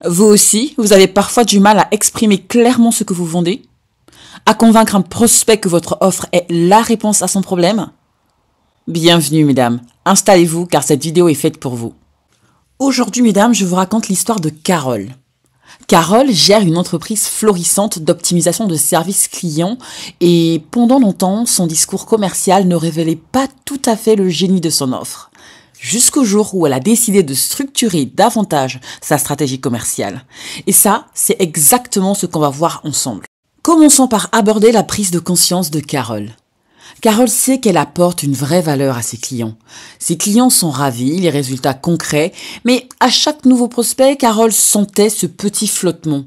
Vous aussi, vous avez parfois du mal à exprimer clairement ce que vous vendez? À convaincre un prospect que votre offre est la réponse à son problème? Bienvenue, mesdames. Installez-vous car cette vidéo est faite pour vous. Aujourd'hui, mesdames, je vous raconte l'histoire de Carole. Carole gère une entreprise florissante d'optimisation de services clients et pendant longtemps, son discours commercial ne révélait pas tout à fait le génie de son offre. Jusqu'au jour où elle a décidé de structurer davantage sa stratégie commerciale. Et ça, c'est exactement ce qu'on va voir ensemble. Commençons par aborder la prise de conscience de Carole. Carole sait qu'elle apporte une vraie valeur à ses clients. Ses clients sont ravis, les résultats concrets, mais à chaque nouveau prospect, Carole sentait ce petit flottement.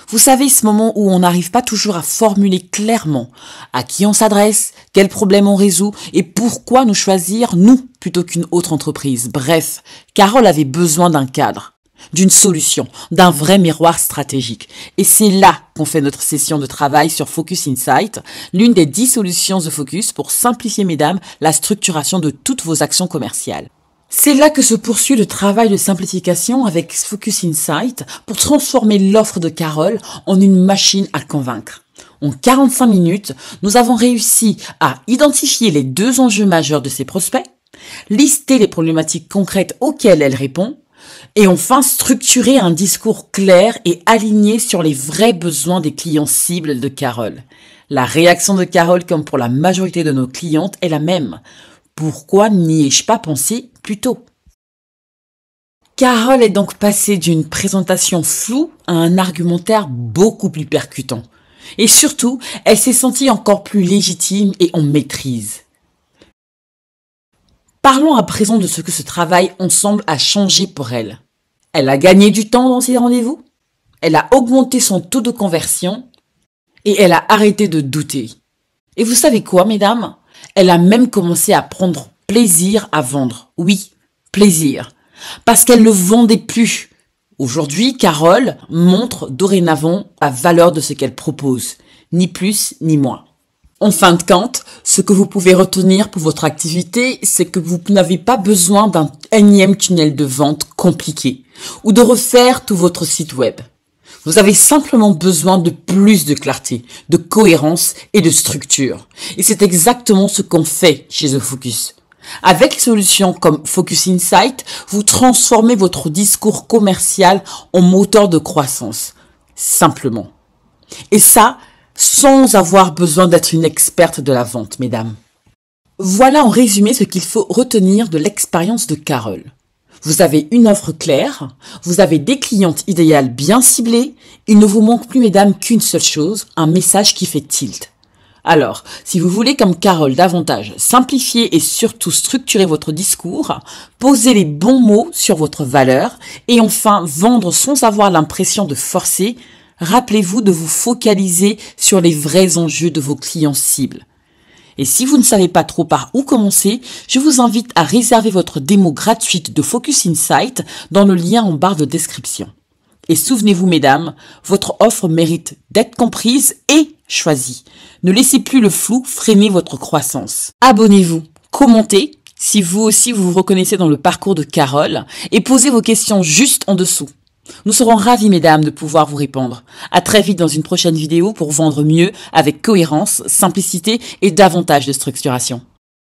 Vous savez, ce moment où on n'arrive pas toujours à formuler clairement à qui on s'adresse, quel problème on résout et pourquoi nous choisir, nous, plutôt qu'une autre entreprise. Bref, Carole avait besoin d'un cadre, d'une solution, d'un vrai miroir stratégique. Et c'est là qu'on fait notre session de travail sur Focus Insight, l'une des 10 solutions de Focus pour simplifier, mesdames, la structuration de toutes vos actions commerciales. C'est là que se poursuit le travail de simplification avec Focus Insight pour transformer l'offre de Carole en une machine à convaincre. En 45 minutes, nous avons réussi à identifier les 2 enjeux majeurs de ses prospects, lister les problématiques concrètes auxquelles elle répond, et enfin structurer un discours clair et aligné sur les vrais besoins des clients cibles de Carole. La réaction de Carole, comme pour la majorité de nos clientes, est la même. Pourquoi n'y ai-je pas pensé plus tôt? Carole est donc passée d'une présentation floue à un argumentaire beaucoup plus percutant. Et surtout, elle s'est sentie encore plus légitime et en maîtrise. Parlons à présent de ce que ce travail ensemble a changé pour elle. Elle a gagné du temps dans ses rendez-vous, elle a augmenté son taux de conversion et elle a arrêté de douter. Et vous savez quoi, mesdames? Elle a même commencé à prendre plaisir à vendre. Oui, plaisir. Parce qu'elle ne vendait plus. Aujourd'hui, Carole montre dorénavant la valeur de ce qu'elle propose. Ni plus, ni moins. En fin de compte, ce que vous pouvez retenir pour votre activité, c'est que vous n'avez pas besoin d'un énième tunnel de vente compliqué ou de refaire tout votre site web. Vous avez simplement besoin de plus de clarté, de cohérence et de structure. Et c'est exactement ce qu'on fait chez The Focus. Avec les solutions comme Focus Insight, vous transformez votre discours commercial en moteur de croissance. Simplement. Et ça, sans avoir besoin d'être une experte de la vente, mesdames. Voilà en résumé ce qu'il faut retenir de l'expérience de Carole. Vous avez une offre claire, vous avez des clientes idéales bien ciblées, il ne vous manque plus, mesdames, qu'une seule chose, un message qui fait tilt. Alors, si vous voulez, comme Carole, davantage simplifier et surtout structurer votre discours, poser les bons mots sur votre valeur et enfin vendre sans avoir l'impression de forcer, rappelez-vous de vous focaliser sur les vrais enjeux de vos clients cibles. Et si vous ne savez pas trop par où commencer, je vous invite à réserver votre démo gratuite de Focus Insight dans le lien en barre de description. Et souvenez-vous, mesdames, votre offre mérite d'être comprise et choisie. Ne laissez plus le flou freiner votre croissance. Abonnez-vous, commentez si vous aussi vous vous reconnaissez dans le parcours de Carole et posez vos questions juste en dessous. Nous serons ravis, mesdames, de pouvoir vous répondre. À très vite dans une prochaine vidéo pour vendre mieux avec cohérence, simplicité et davantage de structuration.